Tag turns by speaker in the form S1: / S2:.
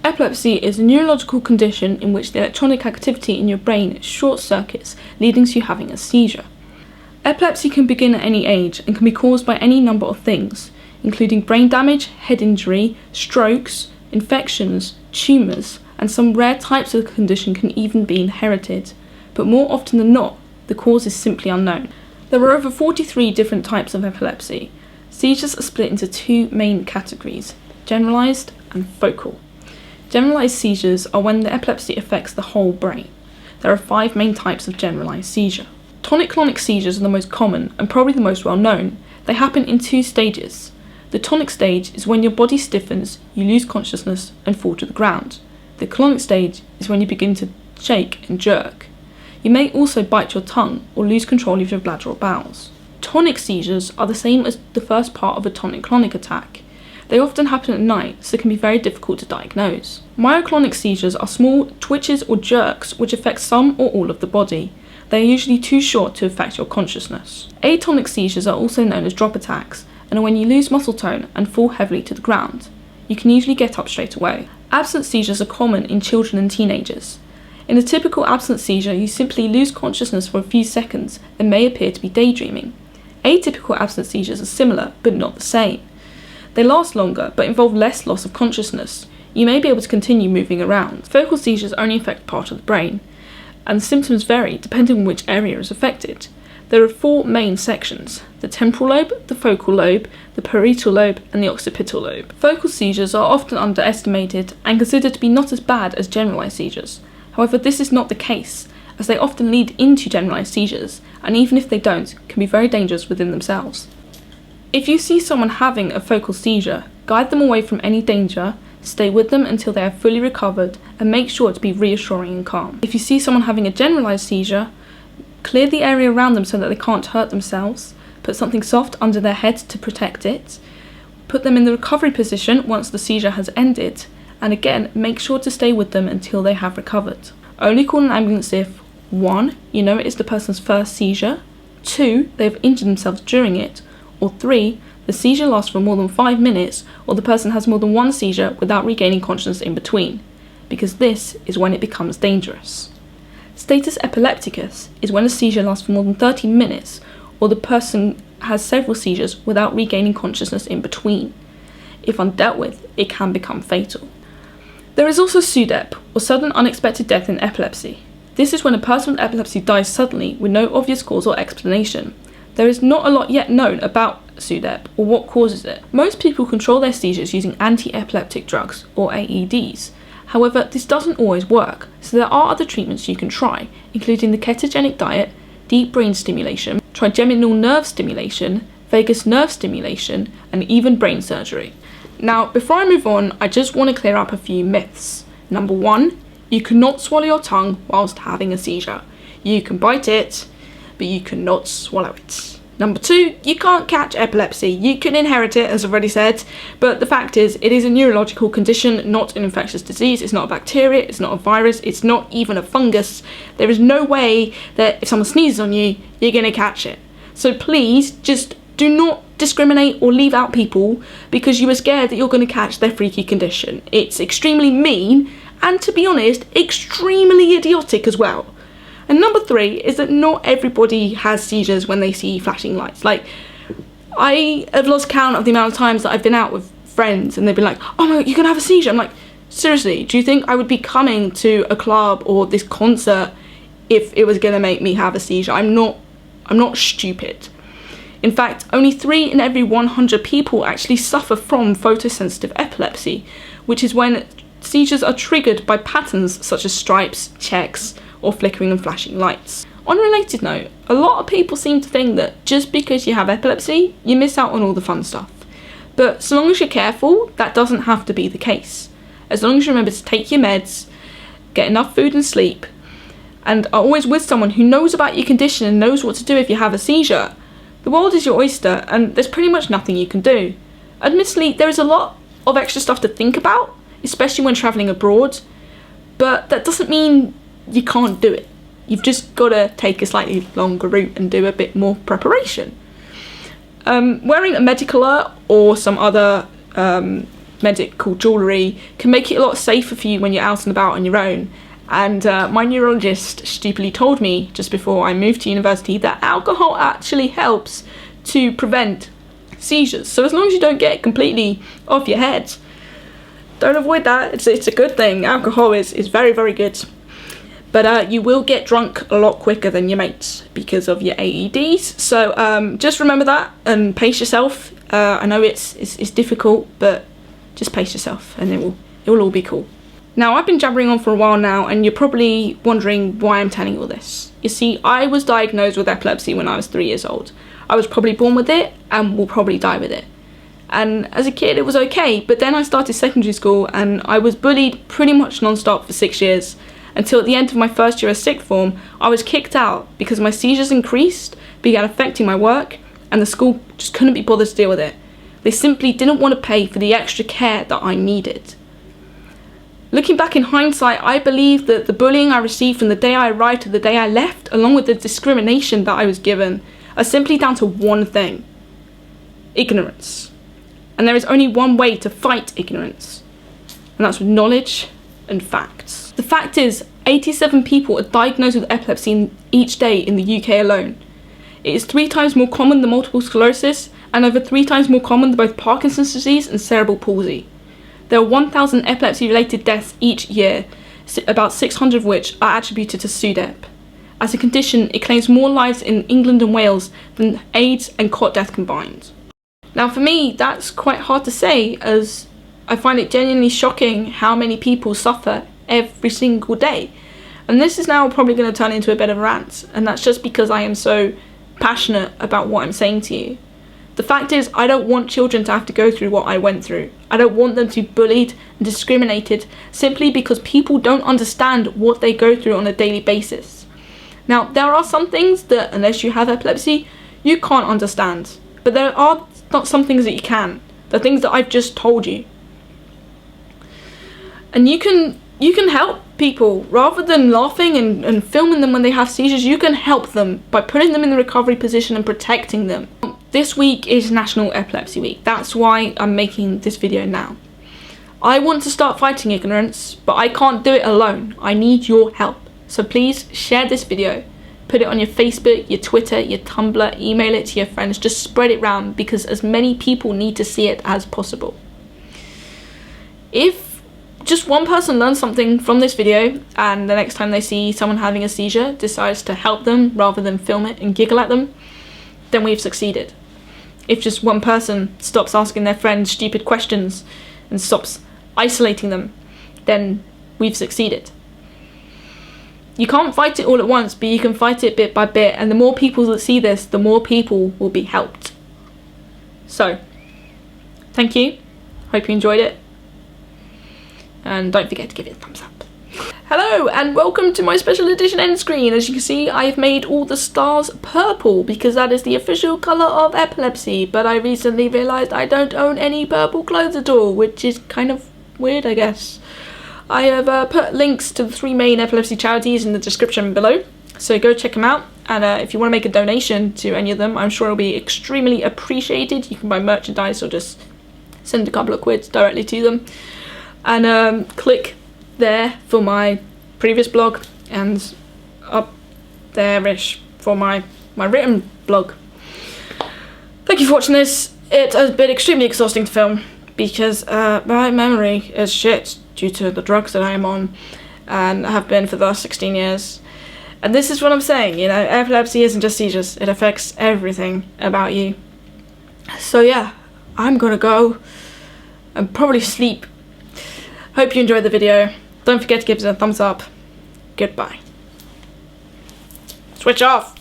S1: Epilepsy is a neurological condition in which the electronic activity in your brain short circuits, leading to you having a seizure. Epilepsy can begin at any age and can be caused by any number of things, including brain damage, head injury, strokes, infections, tumours, and some rare types of the condition can even be inherited. But more often than not, the cause is simply unknown. There are over 43 different types of epilepsy. Seizures are split into two main categories, generalised and focal. Generalised seizures are when the epilepsy affects the whole brain. There are 5 main types of generalised seizure. Tonic-clonic seizures are the most common and probably the most well known. They happen in 2 stages. The tonic stage is when your body stiffens, you lose consciousness and fall to the ground. The clonic stage is when you begin to shake and jerk. You may also bite your tongue or lose control of your bladder or bowels. Tonic seizures are the same as the first part of a tonic-clonic attack. They often happen at night, so can be very difficult to diagnose. Myoclonic seizures are small twitches or jerks which affect some or all of the body. They are usually too short to affect your consciousness. Atonic seizures are also known as drop attacks and are when you lose muscle tone and fall heavily to the ground. You can usually get up straight away. Absent seizures are common in children and teenagers. In a typical absent seizure, you simply lose consciousness for a few seconds and may appear to be daydreaming. Atypical absent seizures are similar, but not the same. They last longer, but involve less loss of consciousness. You may be able to continue moving around. Focal seizures only affect part of the brain, and the symptoms vary depending on which area is affected. There are 4 main sections: the temporal lobe, the focal lobe, the parietal lobe, and the occipital lobe. Focal seizures are often underestimated and considered to be not as bad as generalised seizures. However, this is not the case, as they often lead into generalised seizures, and even if they don't, can be very dangerous within themselves. If you see someone having a focal seizure, guide them away from any danger, stay with them until they are fully recovered, and make sure to be reassuring and calm. If you see someone having a generalised seizure, clear the area around them so that they can't hurt themselves, put something soft under their head to protect it, put them in the recovery position once the seizure has ended, and again, make sure to stay with them until they have recovered. Only call an ambulance if 1. You know it is the person's first seizure, 2. They have injured themselves during it, or 3. The seizure lasts for more than 5 minutes, or the person has more than one seizure without regaining consciousness in between, because this is when it becomes dangerous. Status epilepticus is when a seizure lasts for more than 30 minutes, or the person has several seizures without regaining consciousness in between. If undealt with, it can become fatal. There is also SUDEP, or sudden unexpected death in epilepsy. This is when a person with epilepsy dies suddenly with no obvious cause or explanation. There is not a lot yet known about SUDEP or what causes it. Most people control their seizures using anti-epileptic drugs, or AEDs. However, this doesn't always work, so there are other treatments you can try, including the ketogenic diet, deep brain stimulation, trigeminal nerve stimulation, vagus nerve stimulation, and even brain surgery. Now, before I move on, I just want to clear up a few myths. Number 1, you cannot swallow your tongue whilst having a seizure. You can bite it, but you cannot swallow it. Number 2, you can't catch epilepsy. You can inherit it, as I've already said, but the fact is, it is a neurological condition, not an infectious disease. It's not a bacteria, it's not a virus, it's not even a fungus. There is no way that if someone sneezes on you, you're going to catch it. So please, just do not discriminate or leave out people because you are scared that you're going to catch their freaky condition. It's extremely mean, and to be honest, extremely idiotic as well. And number 3 is that not everybody has seizures when they see flashing lights. Like, I have lost count of the amount of times that I've been out with friends and they've been like, oh my God, you're gonna have a seizure. I'm like, seriously, do you think I would be coming to a club or this concert if it was gonna make me have a seizure? I'm not stupid. In fact, only 3 in every 100 people actually suffer from photosensitive epilepsy, which is when seizures are triggered by patterns such as stripes, checks, or flickering and flashing lights. On a related note, a lot of people seem to think that just because you have epilepsy, you miss out on all the fun stuff. But so long as you're careful, that doesn't have to be the case. As long as you remember to take your meds, get enough food and sleep, and are always with someone who knows about your condition and knows what to do if you have a seizure, the world is your oyster and there's pretty much nothing you can do. Admittedly, there is a lot of extra stuff to think about, especially when travelling abroad, but that doesn't mean you can't do it. You've just got to take a slightly longer route and do a bit more preparation. Wearing a medical alert or some other medical jewellery can make it a lot safer for you when you're out and about on your own. And my neurologist stupidly told me just before I moved to university that alcohol actually helps to prevent seizures. So as long as you don't get completely off your head, don't avoid that. It's a good thing. Alcohol is very, very good. But you will get drunk a lot quicker than your mates because of your AEDs. So just remember that and pace yourself. I know it's difficult, but just pace yourself and it will all be cool. Now, I've been jabbering on for a while now, and you're probably wondering why I'm telling you all this. You see, I was diagnosed with epilepsy when I was 3 years old. I was probably born with it and will probably die with it. And as a kid, it was okay, but then I started secondary school and I was bullied pretty much non-stop for 6 years, until at the end of my first year of sixth form, I was kicked out because my seizures increased, began affecting my work, and the school just couldn't be bothered to deal with it. They simply didn't want to pay for the extra care that I needed. Looking back in hindsight, I believe that the bullying I received from the day I arrived to the day I left, along with the discrimination that I was given, are simply down to one thing: ignorance. And there is only one way to fight ignorance, and that's with knowledge and facts. The fact is, 87 people are diagnosed with epilepsy each day in the UK alone. It is 3 times more common than multiple sclerosis, and over 3 times more common than both Parkinson's disease and cerebral palsy. There are 1,000 epilepsy-related deaths each year, about 600 of which are attributed to SUDEP. As a condition, it claims more lives in England and Wales than AIDS and cot death combined. Now for me, that's quite hard to say, as I find it genuinely shocking how many people suffer every single day. And this is now probably going to turn into a bit of a rant, and that's just because I am so passionate about what I'm saying to you. The fact is, I don't want children to have to go through what I went through. I don't want them to be bullied and discriminated simply because people don't understand what they go through on a daily basis. Now, there are some things that, unless you have epilepsy, you can't understand. But there are not some things that you can. The things that I've just told you. And you can help people. Rather than laughing and filming them when they have seizures, you can help them by putting them in the recovery position and protecting them. This week is National Epilepsy Week. That's why I'm making this video now. I want to start fighting ignorance, but I can't do it alone. I need your help. So please share this video. Put it on your Facebook, your Twitter, your Tumblr, email it to your friends. Just spread it around because as many people need to see it as possible. If just one person learns something from this video and the next time they see someone having a seizure decides to help them rather than film it and giggle at them, then we've succeeded. If just one person stops asking their friends stupid questions and stops isolating them, then we've succeeded. You can't fight it all at once, but you can fight it bit by bit, and the more people that see this, the more people will be helped. So, thank you. Hope you enjoyed it. And don't forget to give it a thumbs up. Hello and welcome to my special edition end screen. As you can see, I've made all the stars purple because that is the official colour of epilepsy, but I recently realised I don't own any purple clothes at all, which is kind of weird, I guess. I have put links to the 3 main epilepsy charities in the description below, so go check them out, and if you want to make a donation to any of them, I'm sure it'll be extremely appreciated. You can buy merchandise or just send a couple of quids directly to them, and click there for my previous blog and up there-ish for my written blog. Thank you for watching this. It has been extremely exhausting to film because my memory is shit due to the drugs that I am on and have been for the last 16 years. And this is what I'm saying, you know, epilepsy isn't just seizures, it affects everything about you. So yeah, I'm gonna go and probably sleep. Hope you enjoyed the video. Don't forget to give it a thumbs up. Goodbye. Switch off!